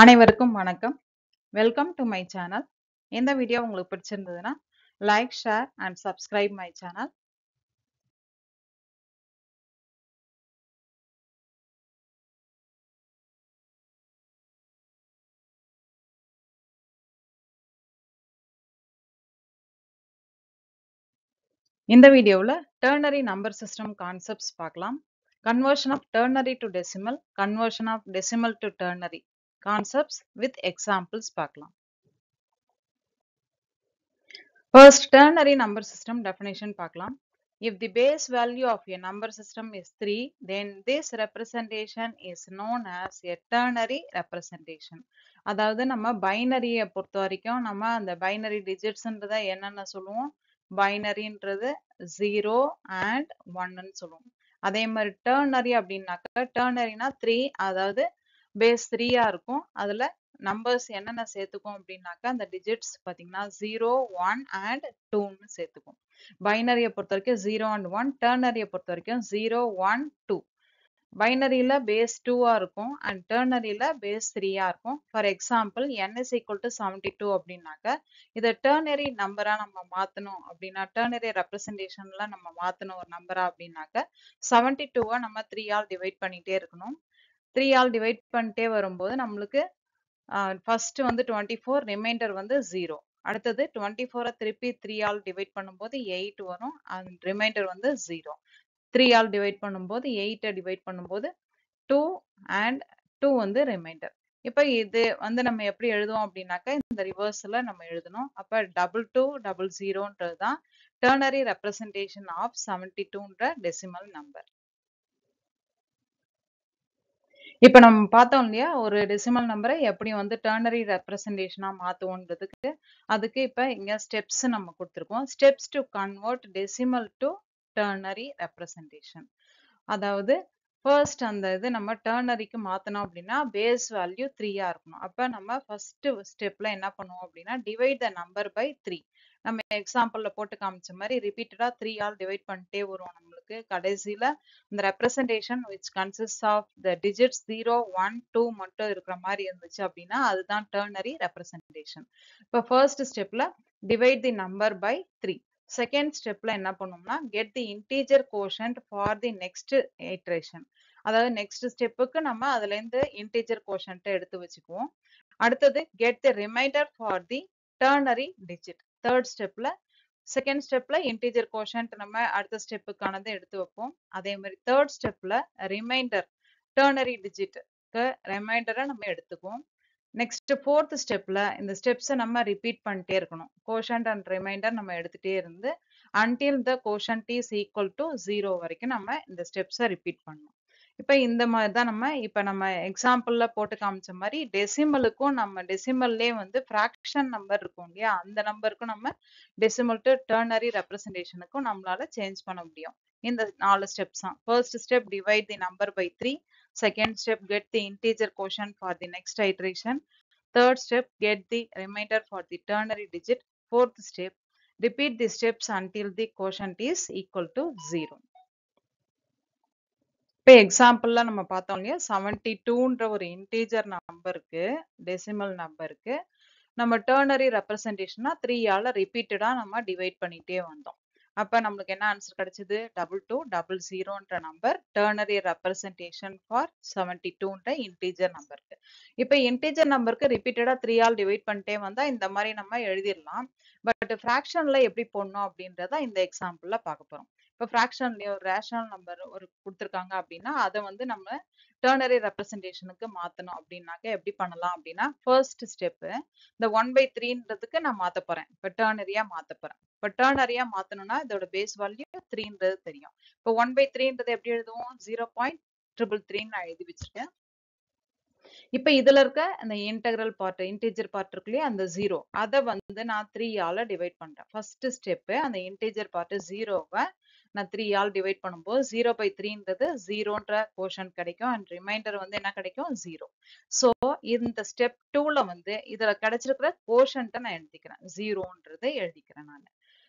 அனைவருக்கும் வணக்கம். Welcome to my channel. இந்த வீடியோ உங்களுக்கு பிடிச்சிருந்ததுன்னா like, share and subscribe my channel. இந்த வீடியோவில் டெர்னரி நம்பர் சிஸ்டம் கான்செப்ட்ஸ் பார்க்கலாம். Conversion of ternary to decimal, conversion of decimal to ternary concepts with examples பார்க்கலாம். First, ternary number system definition பார்க்கலாம். If the base value of a number system is 3, then this representation is known as a ternary representation. அதாவது நம்ம பைனரியை பொறுத்த வரைக்கும் நம்ம அந்த binary டிஜிட்ஸ்ன்றதை என்னென்ன சொல்லுவோம்? பைனரின்றது 0 and 1ன்னு சொல்லுவோம். அதே மாதிரி டெர்னரி அப்படின்னாக்க டெர்னரினா 3, அதாவது பேஸ் 3-ஆ இருக்கும். அதுல நம்பர்ஸ் என்னென்ன சேர்த்துக்கும் அப்படின்னாக்கா அந்த டிஜிட்ஸ் பார்த்தீங்கன்னா 0, 1 and 2ன்னு சேர்த்துக்கும். பைனரியை பொறுத்த வரைக்கும் 0 and 1, டெர்னரியை பொறுத்த வரைக்கும் 0, 1, 2. பைனரியில பேஸ் 2-ஆ இருக்கும் அண்ட் டெர்னரியில பேஸ் 3-ஆ இருக்கும். For example n is equal to 72 அப்படின்னாக்க இதை டெர்னரி நம்பரா நம்ம மாத்தணும் அப்படின்னா டெர்னரி ரெப்ரசன்டேஷன்ல நம்ம மாத்தணும் ஒரு நம்பரா அப்படின்னாக்க 72-வை நம்ம 3-ஆல் டிவைட் பண்ணிட்டே இருக்கணும். 3-ஆல் டிவைட் பண்ணிட்டே வரும்போது நம்மளுக்கு ஃபர்ஸ்ட் வந்து 24, ரிமைண்டர் வந்து 0. அடுத்தது 24-ஐ திருப்பி 3-ஆல் டிவைட் பண்ணும்போது 8 வரும், அண்ட் ரிமைண்டர் வந்து 0. 3-ஆல் டிவைட் பண்ணும்போது 8-ஐ டிவைட் பண்ணும்போது 2 அண்ட் 2 வந்து ரிமைண்டர். இப்போ இது வந்து நம்ம எப்படி எழுதுவோம் அப்படின்னாக்கா இந்த ரிவர்ஸ்ல நம்ம எழுதணும். அப்ப 2200ன்றது தான் டெர்னரி ரெப்ரசன்டேஷன் ஆஃப் 72ன்ற டெசிமல் நம்பர். இப்ப நம்ம பார்த்தோம் இல்லையா ஒரு டெசிமல் நம்பரை எப்படி வந்து டெர்னரி ரெப்ரசன்டேஷனா மாத்துவோன்றதுக்கு அதுக்கு இப்ப இங்க ஸ்டெப்ஸ் நம்ம கொடுத்துருக்கோம். Steps to convert decimal to ternary representation. அதாவது ஃபர்ஸ்ட் அந்த இது நம்ம டெர்னரிக்கு மாத்தணும் அப்படின்னா பேஸ் வேல்யூ 3-ஆ இருக்கணும். அப்ப நம்ம ஃபர்ஸ்ட் ஸ்டெப்ல என்ன பண்ணுவோம் அப்படின்னா டிவைட் த நம்பர் பை 3. நம்ம எக்ஸாம்பிள்ல போட்டு காமிச்ச மாதிரி ரிப்பீட்டடா 3-ஆல் டிவைட் பண்ணிட்டே வரும். நம்மளுக்கு கடைசியில இந்த representation which consist of the digits 0, 1, 2 மட்டும் இருக்கிற மாதிரி இருந்துச்சு அப்படின்னா அதுதான் டெர்னரி ரெப்ரசன்டேஷன். இப்போ ஃபர்ஸ்ட் ஸ்டெப்ல divide the number by 3. Second ஸ்டெப்ல என்ன பண்ணோம்னா get the integer quotient for the next iteration. அதாவது நெக்ஸ்ட் ஸ்டெப்புக்கு நம்ம அதுல இருந்து இன்டீஜர் கோஷன்ட்டை எடுத்து வச்சுக்குவோம். அடுத்தது get the remainder for the ternary digit. Third ஸ்டெப்ல செகண்ட் ஸ்டெப்ல இன்டீஜர் கோஷன்ட் நம்ம அடுத்த ஸ்டெப்புக்கானதை எடுத்து வைப்போம். அதே மாதிரி தேர்ட் ஸ்டெப்ல ரிமைண்டர் டெர்னரி டிஜிட்க்கு ரிமைண்டரை நம்ம எடுத்துக்குவோம். நெக்ஸ்ட் ஃபோர்த் ஸ்டெப்ல இந்த ஸ்டெப்ஸை நம்ம ரிப்பீட் பண்ணிட்டே இருக்கணும். கோஷன்ட் அண்ட் ரிமைண்டர் நம்ம எடுத்துட்டே இருந்து until the quotient is equal to 0 வரைக்கும் நம்ம இந்த ஸ்டெப்ஸை ரிப்பீட் பண்ணணும். இப்ப இந்த மாதிரி தான் நம்ம எக்ஸாம்பிள்ல போட்டு காமிச்ச மாதிரி டெசிமலுக்கும் நம்ம டெசிமல்லே வந்து ஃபிராக்ஷன் நம்பர் இருக்கும் இல்லையா, அந்த நம்பருக்கும் நம்ம டெசிமல் டு டெர்னரி ரெப்ரசன்டேஷனுக்கும் நம்மளால சேஞ்ச் பண்ண முடியும். இந்த 4 ஸ்டெப்ஸ் தான். First step divide the number by 3. Second step get the integer quotient for the next iteration. Third step get the remainder for the ternary digit. Fourth step repeat the steps until the quotient is equal to 0. இப்போ எக்ஸாம்பிள்ல நம்ம பார்த்தோம் இல்லையா 72ன்ற ஒரு integer நம்பருக்கு decimal நம்பருக்கு நம்ம ternary ரெப்ரசன்டேஷனா 3-ஆல ரிப்பீட்டடா நம்ம டிவைட் பண்ணிட்டே வந்தோம். அப்ப நம்மளுக்கு என்ன ஆன்சர் கிடைச்சது? 2200ன்ற நம்பர் டெர்னரி ரெப்ரசன்டேஷன் ஃபார் 72ன்ற இன்டீஜர் நம்பருக்கு. இப்போ இன்டீஜர் நம்பருக்கு ரிப்பீட்டடா 3-ஆல் டிவைட் பண்ணிட்டே வந்தா இந்த மாதிரி நம்ம எழுதிடலாம். பட் ஃபிராக்ஷன்ல எப்படி போடணும் அப்படின்றத இந்த எக்ஸாம்பிள்ல பார்க்க போறோம். இப்போ ஃபிராக்ஷன்லயே ஒரு ரேஷனல் நம்பர் ஒரு கொடுத்துருக்காங்க அப்படின்னா அதை வந்து நம்ம டெர்னரி ரெப்ரசன்டேஷனுக்கு மாத்தணும் அப்படின்னாக்க எப்படி பண்ணலாம் அப்படின்னா ஃபர்ஸ்ட் ஸ்டெப் இந்த 1/3ன்றதுக்கு நான் மாத்த போறேன். இப்போ டெர்னரியா மாத்த போறேன். இப்போ டெர்னரியா மாத்தணும்னா இதோட பேஸ் வேல்யூ 3ன்றது தெரியும். இப்போ 1/3ன்றது எப்படி எழுதுவோம்? 0.333 நான் எழுதி வச்சிருக்கேன். இப்ப இதுல இருக்க அந்த இன்டெகிரல் பார்ட் இன்டீஜர் பார்ட் இருக்கு இல்லையா அந்த 0 அதை வந்து நான் 3-ஆல டிவைட் பண்றேன். ஃபர்ஸ்ட் ஸ்டெப் அந்த இன்டீஜர் பார்ட் 0-வை நான் 3-ஆல் டிவைட் பண்ணும்போது 0/3ன்றது 0ன்ற கோஷன் கிடைக்கும் அண்ட் ரிமைண்டர் வந்து என்ன கிடைக்கும்? 0. ஸோ இந்த ஸ்டெப் 2ல வந்து இதுல கிடைச்சிருக்கிற கோஷன்ட்டை நான் எழுதிக்கிறேன். 0ன்றது எழுதிக்கிறேன் நான்.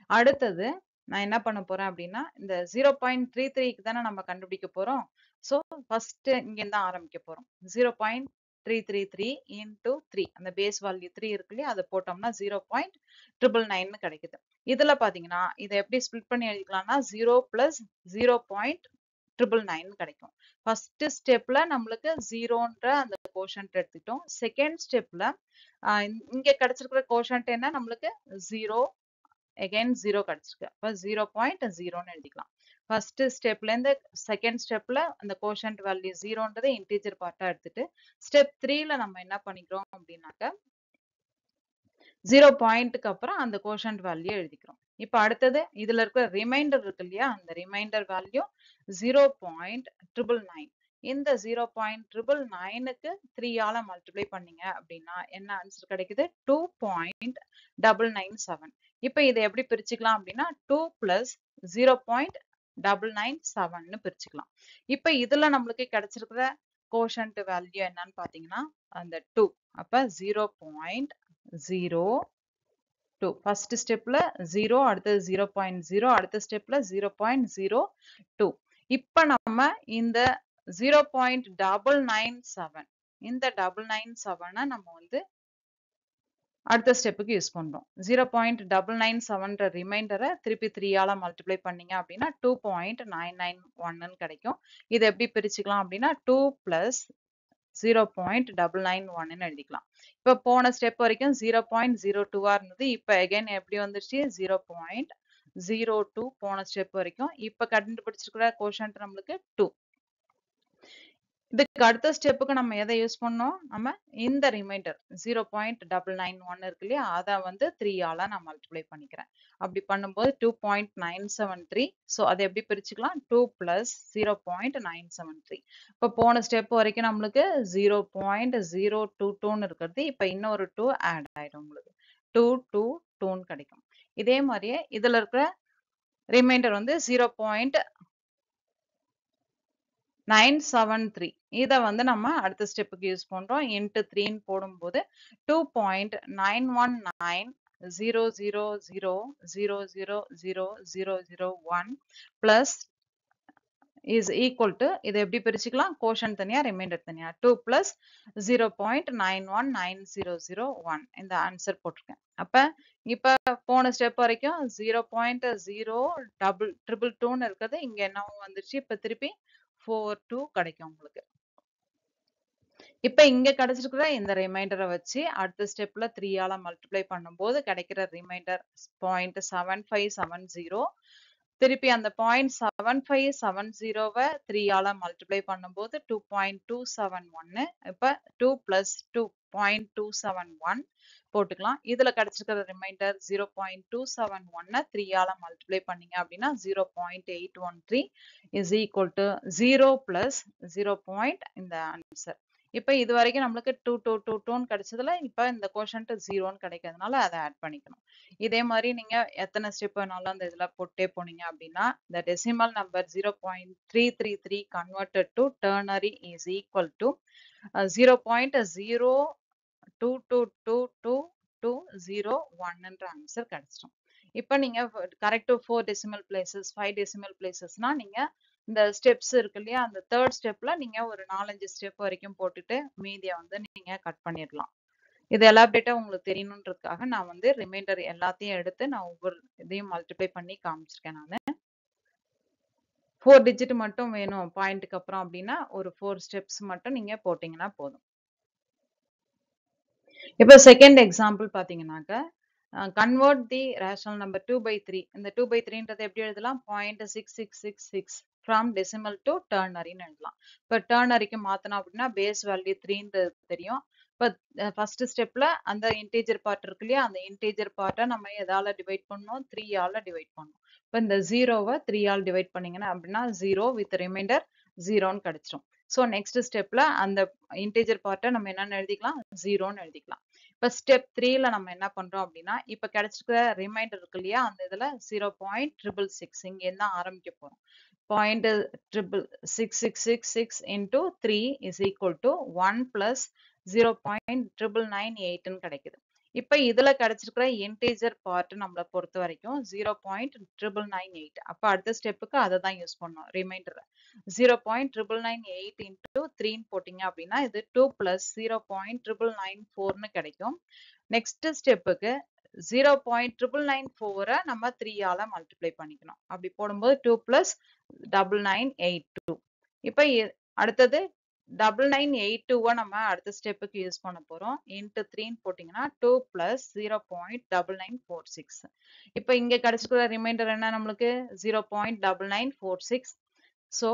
அடுத்தது நான் என்ன பண்ண போறேன் அப்படின்னா இந்த 0.33க்கு தானே நம்ம கண்டுபிடிக்க போறோம். ஸோ ஃபர்ஸ்ட் இங்க இருந்து ஆரம்பிக்க போறோம். 0.33 0.333 into 3 அந்த பேஸ் வேல்யூ 3 இருக்கு இல்லையா அதை போட்டோம்னா 0.999 கிடைக்குது. இதுல பாத்தீங்கன்னா இதை எப்படி ஸ்பிளிட் பண்ணி எழுதிக்கலாம்னா 0 பிளஸ் 0.999 கிடைக்கும். ஃபர்ஸ்ட் ஸ்டெப்ல நம்மளுக்கு 0ன்ற அந்த கோஷன்ட் எடுத்துட்டோம். செகண்ட் ஸ்டெப்ல இங்க கிடைச்சிருக்கிற கோஷன்ட் என்ன நம்மளுக்கு 0 again 0 கிடைச்சிருக்கு. அப்ப 0.0ன்னு எழுதிக்கலாம். ஃபர்ஸ்ட் ஸ்டெப்ல இருந்து செகண்ட் ஸ்டெப்ல அந்த கோஷன்ட் வேல்யூ 0ன்றதை இன்டிஜர் பார்ட்டா எடுத்துட்டு ஸ்டெப் 3ல நம்ம என்ன பண்ணிக்கிறோம் அப்படின்னாக்க 0 பாயிண்ட்க்கு அப்புறம் அந்த கோஷன்ட் வேல்யூ எழுதிக்கிறோம். இப்ப அடுத்தது இதுல இருக்கிற ரிமைண்டர் இருக்கு இல்லையா அந்த ரிமைண்டர் வேல்யூ 0.999. இந்த 0.999க்கு 3 ஆல மல்டிப்ளை பண்ணீங்க அப்படின்னா என்ன ஆன்சர் கிடைக்குது 2.997. இப்ப இதை எப்படி பிரிச்சுக்கலாம் அப்படின்னா 2 பிளஸ் 0.997ன்னு பிரிச்சுக்கலாம். இப்ப இதுல நம்மளுக்கு கிடைச்சிருக்கிற கோஷன்ட் வேல்யூ என்னன்னு பாத்தீங்கன்னா அந்த 2. அப்ப 0.02 ஃபர்ஸ்ட் ஸ்டெப்ல 0 அடுத்தது 0.0 அடுத்த ஸ்டெப்ல 0.02. இப்ப நம்ம இந்த 0.997 இந்த 997 நம்ம வந்து அடுத்த ஸ்டெப்புக்கு யூஸ் பண்றோம். 0.997ன்ற ரிமைண்டரை திருப்பி 3 ஆல மல்டிப்ளை பண்ணீங்க அப்படின்னா 2.991 கிடைக்கும். இதை எப்படி பிரிச்சுக்கலாம் அப்படின்னா 2 பிளஸ் 0.991ன்னு எழுதிக்கலாம். இப்ப போன ஸ்டெப் வரைக்கும் 0.02 இருந்தது. இப்ப அகைன் எப்படி வந்துருச்சு 0.02 போன ஸ்டெப் வரைக்கும். இப்ப கண்டுபிடிச்சிருக்கிற கோஷன்ட் நம்மளுக்கு 2. இதுக்கு அடுத்த ஸ்டெப்புக்கு நம்ம எதை யூஸ் பண்ணோம் நம்ம இந்த ரிமைண்டர் 0.991 இருக்கு இல்லையா அதை வந்து 3 ஆல நான் மல்டிப்ளை பண்ணிக்கிறேன். அப்படி பண்ணும்போது 2.973. ஸோ அதை எப்படி பிரிச்சுக்கலாம் 2 பிளஸ் 0.973. இப்போ போன ஸ்டெப் வரைக்கும் நம்மளுக்கு 0.022ன்னு இருக்கிறது. இப்போ இன்னொரு 2 ஆட் ஆயிடும் உங்களுக்கு 222ன்னு கிடைக்கும். இதே மாதிரியே இதுல இருக்கிற ரிமைண்டர் வந்து 0.973. இதை வந்து நம்ம அடுத்த ஸ்டெப்புக்கு யூஸ் பண்றோம். இன்ட்டு 3ன்னு போடும்போது 2.919000000001 பிளஸ் இஸ் ஈக்குவல் டு இதை எப்படி பிரிச்சுக்கலாம் கோஷன் தனியா ரிமைண்டர் தனியா 2 பிளஸ் 0.919001 இந்த ஆன்சர் போட்டிருக்கேன். அப்ப இப்ப போன ஸ்டெப் வரைக்கும் 0.022ன்னு இருக்கிறது இங்க என்னவும் வந்துருச்சு. இப்ப திருப்பி 42 கிடைக்கும் உங்களுக்கு. இப்ப இங்க கிடைச்சிருக்கிற இந்த ரிமைண்டரை வச்சு அடுத்த ஸ்டெப்ல 3 ஆல மல்டிப்ளை பண்ணும்போது கிடைக்கிற ரிமைண்டர் 0.7570. திருப்பி அந்த 0.7570வை 3 ஆல மல்டிப்ளை பண்ணும்போது 2.271. இப்ப 2 பிளஸ் 2.271 போட்டுக்கலாம். இதுல கிடைச்சிருக்கிற ரிமைண்டர் 0.271 3 ஆல மல்டிப்ளை பண்ணீங்க அப்படின்னா 0.813 இஸ் ஈக்குவல் டு 0 பிளஸ் 0. இந்த ஆன்சர். இப்ப இது வரைக்கும் நம்மளுக்கு 2222 கிடைச்சதுல இப்ப இந்த கோஷன்ட் 0ன்னு கிடைக்கிறதுனால அதை ஆட் பண்ணிக்கணும். இதே மாதிரி நீங்க எத்தனை ஸ்டெப் வேணாலும் அந்த இதுல போட்டே போனீங்க அப்படின்னா இந்த decimal number 0.333 converted to ternary is equal to 0.02222201ன்ற ஆன்சர் கிடைச்சிடும். இப்ப நீங்க கரெக்ட் 4 டெசிமல் பிளேசஸ் 5 டெசிமல் பிளேசஸ்னா நீங்க இந்த ஸ்டெப்ஸ் இருக்கு இல்லையா அந்த தேர்ட் ஸ்டெப்ல நீங்க ஒரு 4-5 ஸ்டெப் வரைக்கும் போட்டுட்டு மீதியை வந்து நீங்க கட் பண்ணிடலாம். இது எலாபரேட்டா உங்களுக்கு தெரியணுன்றதுக்காக நான் வந்து ரிமைண்டர் எல்லாத்தையும் எடுத்து நான் ஒவ்வொரு இதையும் மல்டிப்ளை பண்ணி காமிச்சிருக்கேன். நான் 4 டிஜிட் மட்டும் வேணும் பாயிண்ட்டுக்கு அப்புறம் அப்படின்னா ஒரு 4 ஸ்டெப்ஸ் மட்டும் நீங்க போட்டீங்கன்னா போதும். இப்ப செகண்ட் எக்ஸாம்பிள் பாத்தீங்கன்னாக்க convert the rational number 2/3. இந்த 2/3ன்றது எப்படி எழுதலாம் 0.6666 from decimal to ternary எழுதலாம். இப்ப டெர்னரிக்கு மாத்தணும் அப்படின்னா பேஸ் வேல்யூ 3ன்றது தெரியும். இப்ப ஃபர்ஸ்ட் ஸ்டெப்ல அந்த இன்டீஜர் பார்ட் இருக்கு இல்லையா அந்த இன்டீஜர் பார்ட்டை நம்ம எதால டிவைட் பண்ணோம் 3 ஆல டிவைட் பண்ணோம். இப்ப இந்த 0வை 3 ஆல் டிவைட் பண்ணீங்கன்னா அப்படின்னா 0 வித் ரிமைண்டர் 0ன்னு கிடைச்சிடும். ஸோ நெக்ஸ்ட் ஸ்டெப்ல அந்த இன்டீஜர் பார்ட்டை நம்ம என்னன்னு எழுதிக்கலாம் 0ன்னு எழுதிக்கலாம். இப்ப ஸ்டெப் 3ல நம்ம என்ன பண்றோம் அப்படின்னா இப்ப கிடைச்சிருக்கிற ரிமைண்டர் இருக்கு இல்லையா அந்த இதுல 0.666 இங்க என்ன ஆரம்பிக்க போறோம் 0.66666 into 3 is equal to 1 plus 0.9998 கிடைக்குது. இப்ப இதுல கிடைச்சிருக்கிற இன்டீஜர் பார்ட் நம்மள பொறுத்த வரைக்கும் 0.998. அப்ப அடுத்த ஸ்டெப்புக்கு அதை தான் யூஸ் பண்ணோம். ரிமைண்டர் 0.998 into 3 போட்டீங்க அப்படின்னா இது 2 plus 0.994 கிடைக்கும். நெக்ஸ்ட் ஸ்டெப்புக்கு 0.994 நம்ம 3 ஆல மல்டிப்ளை பண்ணிக்கணும். அப்படி போடும்போது 2 plus 9982. இப்ப அடுத்தது 9982 நம்ம அடுத்த ஸ்டெப்புக்கு யூஸ் பண்ண போறோம். இன்ட்டு 3 போட்டீங்கன்னா 2 plus 0.9946. இப்ப இங்க கிடைச்சிருக்கிற ரிமைண்டர் என்ன நம்மளுக்கு 0.9946. ஸோ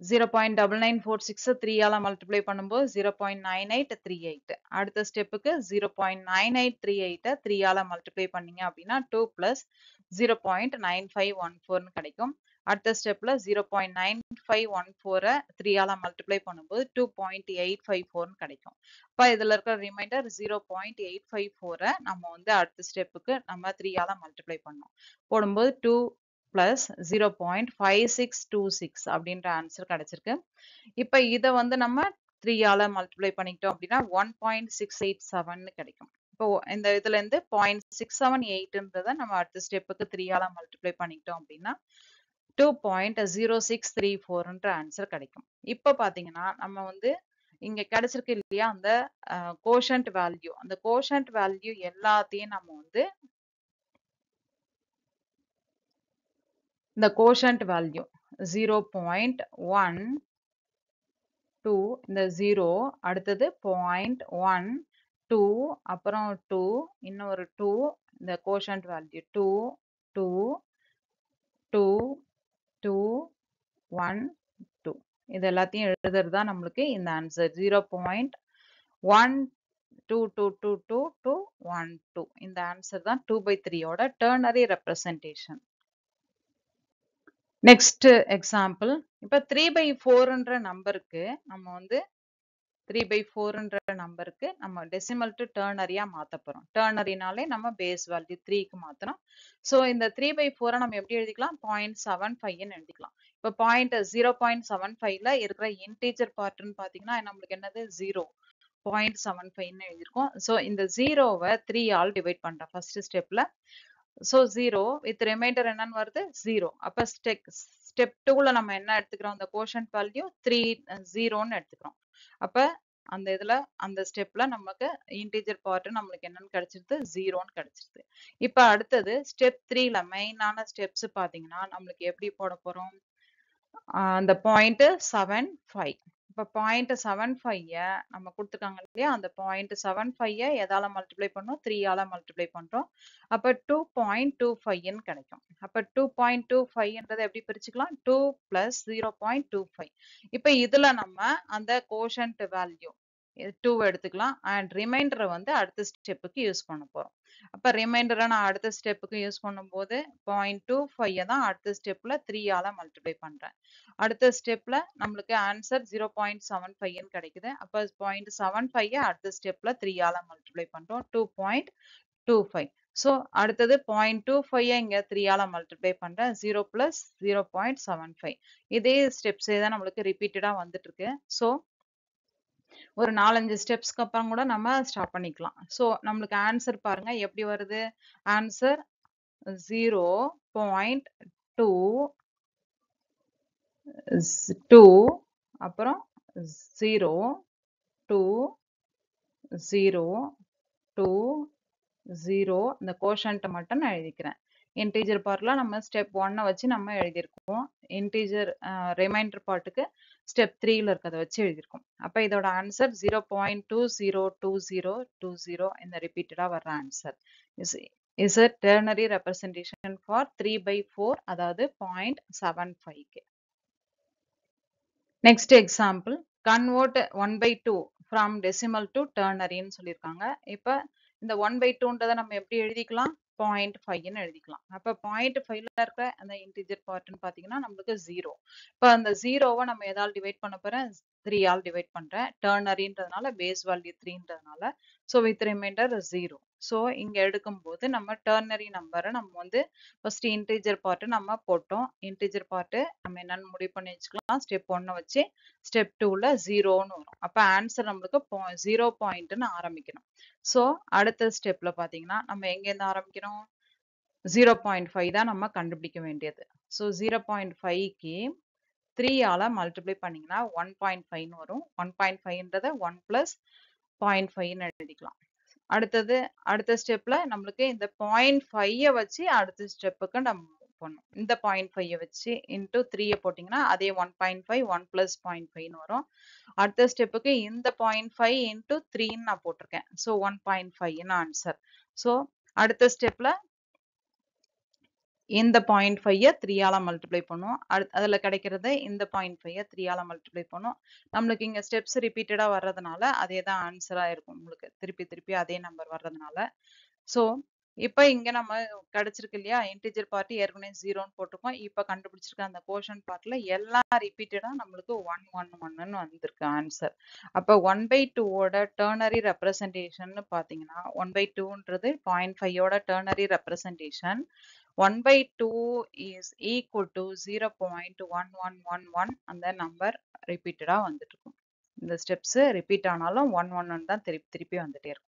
0.9946 3 ஆல மல்டிப்ளை பண்ணும்போது 0.9838. அடுத்த ஸ்டெப்புக்கு 0.9838 3 ஆல மல்டிப்ளை பண்ணீங்க அப்படின்னா 2 plus 0.9514 கிடைக்கும். அடுத்த ஸ்டெப்ல 0.9514 3 ஆல மல்டிப்ளை பண்ணும்போது 2.854 கிடைக்கும். அப்ப இதுல இருக்கிற ரிமைண்டர் 0.854 நம்ம வந்து அடுத்த ஸ்டெப்புக்கு நம்ம 3 ஆல மல்டிப்ளை பண்ணோம். போடும்போது 2 plus 0.5626 அப்படின்ற ஆன்சர் கிடைச்சிருக்கு. இப்ப இத வந்து நம்ம 3 ஆல மல்டிப்ளை பண்ணிக்கிட்டோம் அப்படின்னா 1.687 கிடைக்கும். இப்போ இந்த இதுல இருந்து 0.678 நம்ம அடுத்த ஸ்டெப்புக்கு 3 ஆல மல்டிப்ளை பண்ணிக்கிட்டோம் அப்படின்னா 2.0634 ஆன்சர் கிடைக்கும். இப்ப பாத்தீங்கன்னா நம்ம வந்து இங்க கிடைச்சிருக்கு இல்லையா அந்த கோஷன்ட் வேல்யூ, அந்த கோஷன்ட் வேல்யூ எல்லாத்தையும் நம்ம வந்து இந்த கோஷன்ட் வேல்யூ 0.12 இந்த 0 அடுத்தது 0.12 அப்புறம் 2 இன்னொரு 2 இந்த கோஷன்ட் வேல்யூ 2 2 2 2 1 2 இது எல்லாத்தையும் எழுதுறது தான் நம்மளுக்கு இந்த ஆன்சர் 0.12222212. இந்த ஆன்சர் தான் 2/3 ஓட டெர்னரி ரெப்ரசன்டேஷன். நெக்ஸ்ட் எக்ஸாம்பிள், இப்ப 3/4ன்ற நம்பருக்கு நம்ம வந்து 3/4ன்ற நம்பருக்கு நம்ம டெசிமல் டு டெர்னரியா மாத்த போறோம். டெர்னரினாலே நம்ம பேஸ் வேல்யூ 3க்கு மாத்துறோம். சோ இந்த 3/4 நம்ம எப்படி எழுதிக்கலாம்? 0.75 எழுதிக்கலாம். இப்ப 0.75ல இருக்கிற இன்டீஜர் பார்ட்னு பாத்தீங்கன்னா நம்மளுக்கு என்னது 0. 0.75 எழுதிருக்கோம். சோ இந்த 0வை 3 ஆல் டிவைட் பண்றோம் ஃபர்ஸ்ட் ஸ்டெப்ல. சோ 0 வித் ரிமைண்டர் என்னன்னு வருது 0. அப்ப ஸ்டெப் 2ல நம்ம என்ன எடுத்துக்கிறோம்? அந்த கோஷன்ட் வேல்யூ 3 0ன்னு எடுத்துக்கிறோம். அப்ப அந்த இதுல அந்த ஸ்டெப்ல நமக்கு இன்டீஜர் பார்ட் நம்மளுக்கு என்னன்னு கிடைச்சிருது 0ன்னு கிடைச்சிருது. இப்ப அடுத்தது ஸ்டெப் 3ல மெயினான ஸ்டெப்ஸ் பாத்தீங்கன்னா நம்மளுக்கு எப்படி போட போறோம்? அந்த 0.75. இப்ப 0.75 நம்ம கொடுத்துருக்காங்க இல்லையா, அந்த 0.75 எதால மல்டிப்ளை பண்ணோம்? 3 ஆல மல்டிப்ளை பண்றோம். அப்ப 2.25 கிடைக்கும். அப்ப 2.25ன்றதை எப்படி பிரிச்சுக்கலாம்? 2 plus 0.25. இப்ப இதுல நம்ம அந்த கோஷன்ட் வேல்யூ 2 எடுத்துக்கலாம் அண்ட் ரிமைண்டரை வந்து அடுத்த ஸ்டெப்புக்கு யூஸ் பண்ண போறோம். அப்ப ரிமைண்டரை நான் அடுத்த ஸ்டெப்புக்கு யூஸ் பண்ணும்போது 0.25 தான் அடுத்த ஸ்டெப்ல 3 ஆல மல்டிப்ளை பண்றேன். அடுத்த ஸ்டெப்ல நம்மளுக்கு ஆன்சர் 0.75 கிடைக்குது. அப்ப 0.75 அடுத்த ஸ்டெப்ல 3 ஆல மல்டிப்ளை பண்றோம் 2.25. சோ அடுத்தது 0.25 இங்க 3 ஆல மல்டிப்ளை பண்றேன் 0 plus 0.75. இதே ஸ்டெப்ஸே தான் நம்மளுக்கு ரிப்பீட்டடா வந்துட்டு இருக்கு. சோ ஒரு 4-5 ஸ்டெப்ஸ்க்கு அப்புறம் கூட நம்ம ஸ்டாப் பண்ணிக்கலாம். சோ நம்மளுக்கு ஆன்சர் பாருங்க எப்படி வருது? ஆன்சர் 0.2 அப்புறம் 0 2 0 2 0 இந்த கோஷன்ட் மட்டும் நான் எழுதிக்கிறேன். இன்டீஜர் பார்ட்ல நம்ம ஸ்டெப் 1 வச்சு நம்ம எழுதியிருக்கோம். இன்டீஜர் ரிமைண்டர் பார்ட்டுக்கு ஸ்டெப் 3ல இருக்கிறத வச்சு எழுதியிருக்கோம். அப்ப இதோட ஆன்சர் 0.202020 இந்த ரிப்பீட்டடா வர்ற answer is a ternary representation for 3/4, அதாவது 0.75. Next example, convert 1/2 from decimal to ternary ன்னு சொல்லியிருக்காங்க. இப்ப இந்த 1/2ன்றதை நம்ம எப்படி எழுதிக்கலாம்? 0.5ன்னு எழுதிக்கலாம். அப்ப 0.5ல இருக்கிற அந்த இன்டிஜர் பார்ட்னு பாத்தீங்கன்னா நம்மளுக்கு 0. இப்ப அந்த 0வை நம்ம எதால் டிவைட் பண்ண போறேன்? 3 ஆல் டிவைட் பண்றேன். டெர்னரின்றதுனால பேஸ் வேல்யூ 3ன்றதுனால. So with remainder 0. ஸோ இங்க எடுக்கும்போது நம்ம டெர்னரி நம்பரை நம்ம வந்து ஃபர்ஸ்ட் இன்டீஜர் பார்ட் நம்ம போட்டோம். இன்டீஜர் பார்ட் நம்ம என்னன்னு முடிவு பண்ணி வச்சுக்கலாம். ஸ்டெப் 1 வச்சு ஸ்டெப் 2ல 0ன்னு வரும். அப்ப ஆன்சர் நம்மளுக்கு 0 பாயிண்ட்னு ஆரம்பிக்கணும். ஸோ அடுத்த ஸ்டெப்ல பாத்தீங்கன்னா நம்ம எங்க இருந்து ஆரம்பிக்கிறோம்? 0.5 தான் நம்ம கண்டுபிடிக்க வேண்டியது. ஸோ 0.5க்கு 3 ஆல மல்டிப்ளை பண்ணீங்கன்னா 1.5ன்னு வரும். 1.5ன்றத 1 பிளஸ் 0.5ன்னு எழுதிக்கலாம். அடுத்தது அடுத்த ஸ்டெப்ல நம்மளுக்கு இந்த 0.5 வச்சு அடுத்த ஸ்டெப்புக்கு நம்ம போடணும். இந்த 0.5 வச்சு இன்டூ 3 போட்டீங்கன்னா அதே 1.5 1 பிளஸ் 0.5ன்னு வரும். அடுத்த ஸ்டெப்புக்கு இந்த 0.5 இன்டூ 3ன்னு நான் போட்டிருக்கேன். So 1.5ன்னு answer. ஸோ அடுத்த ஸ்டெப்ல இந்த 0.5 3 ஆல மல்டிப்ளை பண்ணுவோம். அதுல கிடைக்கிறது இந்த 0.5 3 ஆல மல்டிப்ளை பண்ணும். நம்மளுக்கு இங்க ஸ்டெப்ஸ் ரிப்பீட்டடா வர்றதுனால அதே தான் ஆன்சரா இருக்கும். உங்களுக்கு திருப்பி திருப்பி அதே நம்பர் வர்றதுனால. ஸோ இப்ப இங்க நம்ம கிடைச்சிருக்கு இல்லையா? இன்டிஜர் பார்ட் ஏற்கனவே 0ன்னு போட்டிருக்கோம். இப்ப கண்டுபிடிச்சிருக்க அந்த கோஷன் பார்ட்ல எல்லாம் ரிப்பீட்டடா நம்மளுக்கு 1 1 1ன்னு வந்திருக்கு ஆன்சர். அப்ப 1/2 ஓட டெர்னரி ரெப்ரசன்டேஷன் பாத்தீங்கன்னா 1/2ன்றது 0.5ஓட ternary representation 1/2 is equal to 0.1111 அந்த நம்பர் ரிப்பீட்டடா வந்துட்டு இருக்கும். இந்த ஸ்டெப்ஸ் ரிப்பீட் ஆனாலும் 111 தான் திருப்பி திருப்பி வந்துட்டே இருக்கும்.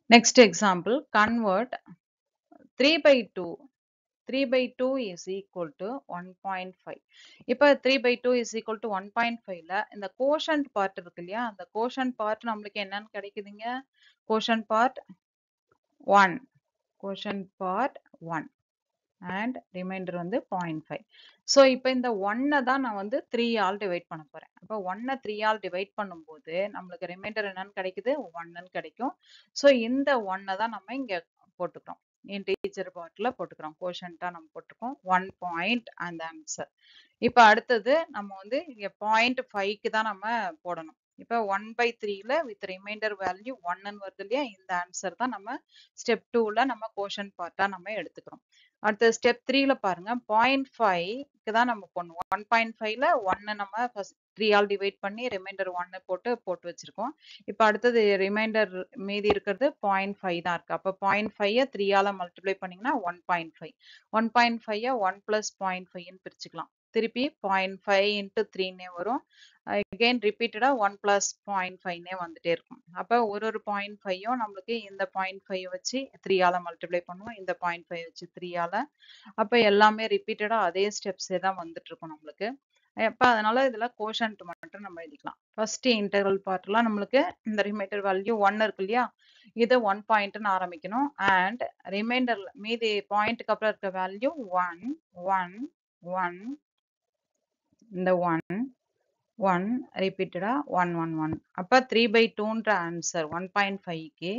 Next example convert 3/2 3/2 is equal to 1.5. இப்ப 3/2 is equal to 1.5ல இந்த கோஷன்ட் பார்ட் இருக்கு இல்லையா? அந்த கோஷன்ட் பார்ட் நம்மளுக்கு என்னன்னு கிடைக்குதுங்க? Quotient part 1 quotient part 1 and remainder வந்து 0.5. ஸோ இப்போ இந்த 1 தான் நான் வந்து 3 ஆல் டிவைட் பண்ண போறேன். அப்போ 1 3 ஆல் டிவைட் பண்ணும்போது நம்மளுக்கு ரிமைண்டர் என்னன்னு கிடைக்குது? 1ன்னு கிடைக்கும். ஸோ இந்த 1 தான் நம்ம இங்க போட்டுக்கிறோம். இன்டீஜர் பார்ட்ல போட்டுக்கிறோம். கோஷன்ட்டா நம்ம போட்டுக்கிறோம் 1 பாயிண்ட் அந்த ஆன்சர். இப்போ அடுத்தது நம்ம வந்து இங்க 0.5க்கு தான் நம்ம போடணும். இப்போ 1/3ல வித் ரிமைண்டர் வேல்யூ 1ன்னு வருது இல்லையா? இந்த ஆன்சர் தான் நம்ம ஸ்டெப் 2ல நம்ம கோஷன் பார்ட்டா நம்ம எடுத்துக்கிறோம். அடுத்து ஸ்டெப் 3ல பாருங்க 0.5க்கு தான் நம்ம போடணும். 1.5ல 1 நம்ம ஃபர்ஸ்ட் 3 ஆல் டிவைட் பண்ணி ரிமைண்டர் 1 போட்டு வச்சிருக்கோம். இப்போ அடுத்தது ரிமைண்டர் மீதி இருக்கிறது 0.5 தான் இருக்கு. அப்போ 0.5 3 ஆல மல்டிப்ளை பண்ணீங்கன்னா 1.5. 1.5 1 பிளஸ் 0.5ன்னு பிரிச்சுக்கலாம். திருப்பி 0.5 இன்ட்டு 3ன்னே வரும். அகெயின் ரிப்பீட்டடா 1 பிளஸ் 0.5ன்னே வந்துட்டே இருக்கும். அப்போ ஒரு 0.5யும் நம்மளுக்கு இந்த 0.5 வச்சு 3 ஆல மல்டிப்ளை பண்ணுவோம். இந்த 0.5 வச்சு 3 ஆல. அப்போ எல்லாமே ரிப்பீட்டடா அதே ஸ்டெப்ஸே தான் வந்துட்டு இருக்கும் நம்மளுக்கு. அப்ப அதனால இதுல கோஷன்ட் மட்டும் நம்ம எழுதிக்கலாம். ஃபர்ஸ்ட் இன்டெக்ரல் பார்ட்லாம் நம்மளுக்கு இந்த ரிமைண்டர் வேல்யூ 1 இருக்கு இல்லையா? இது 1 பாயிண்ட்னு ஆரம்பிக்கணும். அண்ட் ரிமைண்டர்ல மீதி பாயிண்ட்க்கு அப்புறம் இருக்க வேல்யூ 1 1 1 இந்த 1 1 ரிப்பீட்டடா 1 1 1. அப்ப 3/2ன்ற ஆன்சர் 1.5க்கு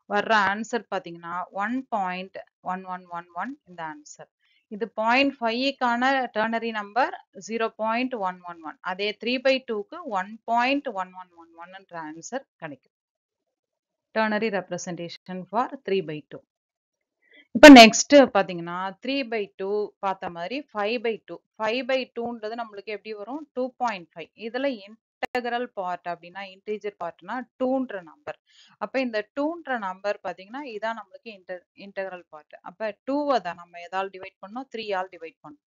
வர்ற ஆன்சர் பாத்தீங்கன்னா 1.1111 இந்த ஆன்சர். இது 0.5க்கான டெர்னரி நம்பர் 0.111. அதே 3/2க்கு 1.1111ன்ற ஆன்சர் கிடைக்கும். Ternary representation for 3/2. இப்ப நெக்ஸ்ட் பாத்தீங்கன்னா 3/2 பார்த்த மாதிரி 5/2 5/2ன்றது நம்மளுக்கு எப்படி வரும்? 2.5. இதுல இன்டெக்ரல் பார்ட் அப்படின்னா இன்டீஜர் பார்ட்னா 2ன்ற நம்பர். அப்ப இந்த 2ன்ற நம்பர் பாத்தீங்கன்னா இதான் நம்மளுக்கு இன்டெக்ரல் பார்ட். அப்ப 2 தான் நம்ம எதால் டிவைட் பண்ணோம்? 3 ஆல் டிவைட் பண்ணோம்.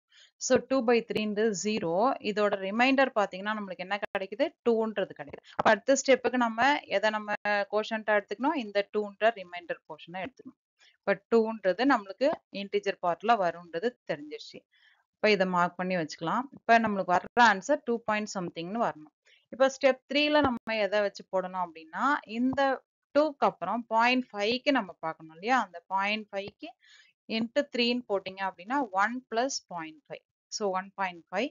ஸோ 2/3 0. இதோட ரிமைண்டர் பாத்தீங்கன்னா நம்மளுக்கு என்ன கிடைக்குது? 2ன்றது கிடைக்குது. அப்ப அடுத்த ஸ்டெப்புக்கு நம்ம எதை நம்ம கோஷன்ட்டா எடுத்துக்கணும்? இந்த 2ன்ற ரிமைண்டர் போர்ஷனை எடுத்துக்கணும். இப்ப 2ன்றது நம்மளுக்கு இன்டிஜர் பார்ட்ல வரும்ன்றது தெரிஞ்சிருச்சு. இப்ப இதை மார்க் பண்ணி வச்சுக்கலாம். இப்ப நம்மளுக்கு வர்ற ஆன்சர் 2 பாயிண்ட் சம்திங்னு வரணும். இப்ப ஸ்டெப் 3ல நம்ம எதை வச்சு போடணும் அப்படின்னா இந்த 2க்கு அப்புறம் 0.5க்கு நம்ம பார்க்கணும் இல்லையா? அந்த 0.5க்கு இன்ட்டு 3ன்னு போட்டீங்க அப்படின்னா 1 பிளஸ் 0.5. ஸோ 1.5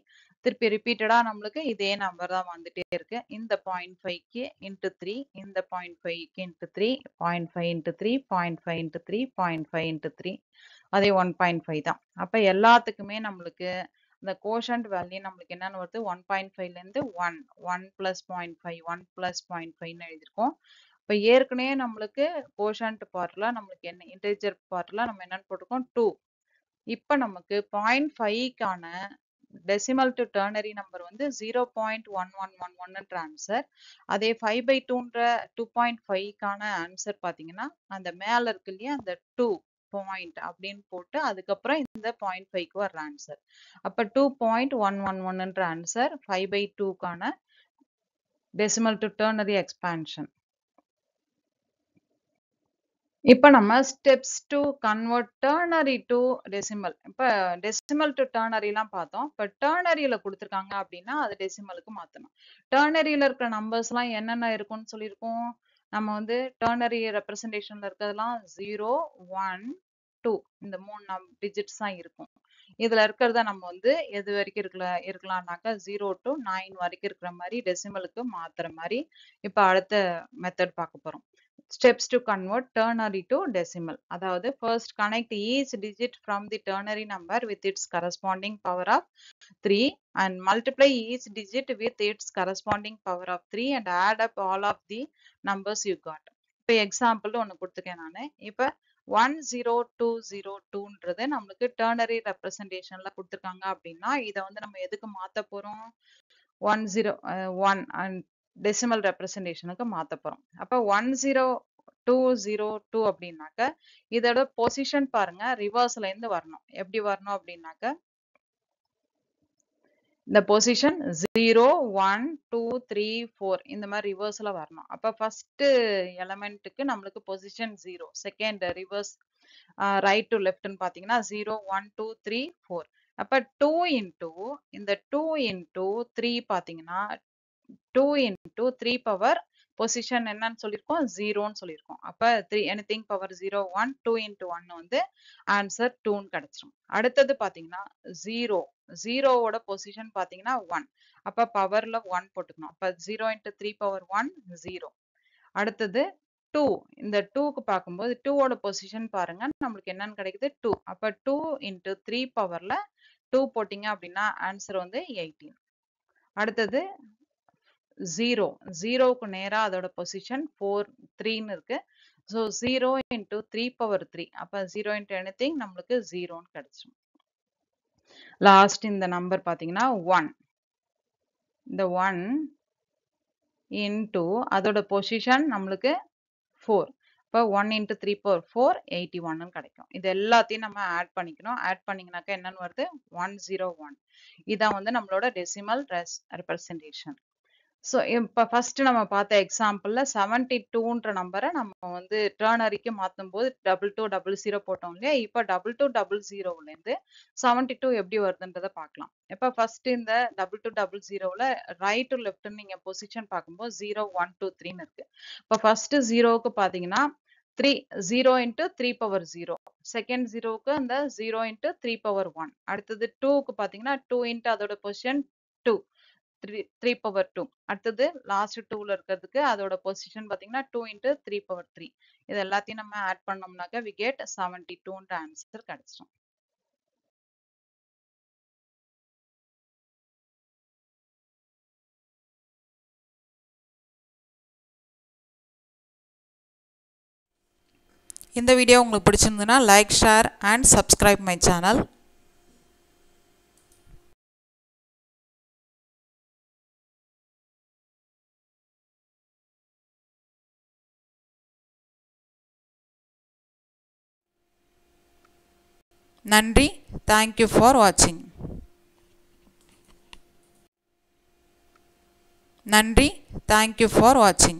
திருப்பி ரிப்பீட்டடா நம்மளுக்கு இதே நம்பர் தான் வந்துட்டே இருக்கு. இந்த 0.5க்கு இன்ட்டு 3 இந்த 0.5க்கு இன்ட்டு 3 0.5 இன்ட்டு 3 0.5 இன்ட்டு 3 0.5 இன்ட்டு 3 அதே 1.5 தான். அப்ப எல்லாத்துக்குமே நம்மளுக்கு இந்த கோஷன்ட் வேல்யூ நம்மளுக்கு என்னன்னு வருது? 1.5ல இருந்து 1 1 பிளஸ் 0.5 1 பிளஸ் 0.5ன்னு எழுதியிருக்கோம். இப்ப ஏற்கனவே நம்மளுக்கு கோஷன்ட் பார்ட்ல நம்மளுக்கு என்ன இன்டிஜர் பார்ட்ல நம்ம என்னன்னு போட்டிருக்கோம்? 2. இப்ப நமக்கு 0.5க்கான decimal to ternary number வந்து 0.1111 ன்ற ஆன்சர். அதே 5/2ன்ற 2.5 கான ஆன்சர் பாத்தீங்கன்னா அந்த மேல இருக்கு இல்லையா அந்த 2 பாயிண்ட் அப்படின்னு போட்டு அதுக்கப்புறம் இந்த 0.5க்கு வர்ற ஆன்சர். அப்ப 2.111 ன்ற ஆன்சர் 5/2 கான decimal to ternary expansion. இப்ப நம்ம steps to convert ternary to decimal. இப்ப decimal to ternary எல்லாம் பார்த்தோம். இப்ப ternaryல கொடுத்திருக்காங்க அப்படின்னா அது decimalக்கு மாத்தணும். ternaryல இருக்கிற numbers எல்லாம் என்னென்ன இருக்கும்னு சொல்லியிருக்கோம். நம்ம வந்து ternary representationல இருக்கிறதெல்லாம் 0, 1, 2 இந்த 3 digits தான் இருக்கும். இதுல இருக்கிறத நம்ம வந்து எது வரைக்கும் இருக்கலாம்னாக்கா 0 to 9 வரைக்கும் இருக்கிற மாதிரி decimalக்கு மாத்துற மாதிரி இப்ப அடுத்த மெத்தட் பார்க்க போறோம். Steps to convert ternary to decimal. அதாவது first connect each digit from the ternary number with its corresponding power of 3 and multiply each digit with its corresponding power of 3 and add up all of the numbers you got. இப்போ example ஒன்று கொடுத்துருக்கேன் நான். இப்போ 10202ன்றது நம்மளுக்கு ternary representationல கொடுத்துருக்காங்க அப்படின்னா இதை வந்து நம்ம எதுக்கு மாத்த போறோம்? 101 and decimal representationக்கு மாத்த போறோம். அப்ப 10202 அப்படின்னாக்க இதோட பொசிஷன் பாருங்க ரிவர்ஸ்ல இருந்து வரணும். எப்படி வரணும் அப்படின்னாக்க இந்த பொசிஷன் 0, 1, 2, 3, 4 இந்த மாதிரி ரிவர்ஸ்ல வரணும். அப்ப ஃபர்ஸ்ட் எலிமெண்ட்டுக்கு நம்மளுக்கு position 0, second reverse right to லெஃப்ட்னு பாத்தீங்கன்னா 0, 1, 2, 3, 4. அப்ப 2 into இந்த 2 into 3 பாத்தீங்கன்னா 2 into 3 பவர் பொசிஷன் என்னன்னு சொல்லியிருக்கோம் 0ன்னு சொல்லியிருக்கோம். அப்ப 3 anything பவர் 0, 1, 2 into 1 வந்து ஆன்சர் 2ன்னு கிடைச்சிரும். அடுத்தது பாத்தீங்கன்னா 0வோட பொசிஷன் பாத்தீங்கன்னா 1. அப்ப பவர்ல 1 போட்டுக்கணும். அப்ப 0 into 3 பவர் 1 0. அடுத்தது 2 இந்த 2க்கு பார்க்கும்போது 2வோட பொசிஷன் பாருங்க நம்மளுக்கு என்னன்னு கிடைக்குது 2. அப்ப 2 into 3 பவர்ல 2 போட்டீங்க அப்படின்னா ஆன்சர் வந்து 18. அடுத்தது 0க்கு நேரா அதோட பொசிஷன் 3ன்னு இருக்கு. So 0 into 3 power 3. அப்ப 0 into anything நம்மளுக்கு 0ன்னு கிடைச்சிடும். லாஸ்ட் இந்த நம்பர் பாத்தீங்கன்னா 1. இந்த 1 into அதோட பொசிஷன் நம்மளுக்கு 4. அப்ப 1 into 3 power 4 81ன்னு கிடைக்கும். இது எல்லாத்தையும் நம்ம ஆட் பண்ணிக்கணும். ஆட் பண்ணீங்கன்னாக்க என்னன்னு வருது 101. இதான் வந்து நம்மளோட டெசிமல் ரெப்ரசன்டேஷன். ஸோ இப்போ ஃபர்ஸ்ட் நம்ம பார்த்த எக்ஸாம்பிள்ல 72ன்ற நம்பரை நம்ம வந்து டர்னரிக்கு மாற்றும் போது 2200 போட்டோம் இல்லையா? இப்போ 2200லேருந்து 72 எப்படி வருதுன்றதை பார்க்கலாம். இப்போ ஃபர்ஸ்ட் இந்த 2200ல ரைட் டு லெஃப்ட்னு நீங்க பொசிஷன் பார்க்கும்போது 0, 1, 2, 3ன்னு இருக்கு. இப்போ ஃபர்ஸ்ட் 0க்கு பார்த்தீங்கன்னா 0 into 3 power 0. செகண்ட் 0க்கு அந்த 0 into 3 power 1. அடுத்தது 2க்கு பார்த்தீங்கன்னா 2 into அதோட பொசிஷன் 2. 3 power 2. அடுத்தது லாஸ்ட் 2ல இருக்கிறதுக்கு அதோட பொசிஷன் பாத்தீங்கன்னா 2 into 3 power 3. இது எல்லாத்தையும் நம்ம ஆட் பண்ணோம்னாக்க we get 72ன்ற ஆன்சர் கிடைச்சிடும். இந்த வீடியோ உங்களுக்கு பிடிச்சிருந்ததுன்னா like, share and subscribe my channel. நன்றி. Thank you for watching. நன்றி. Thank you for watching.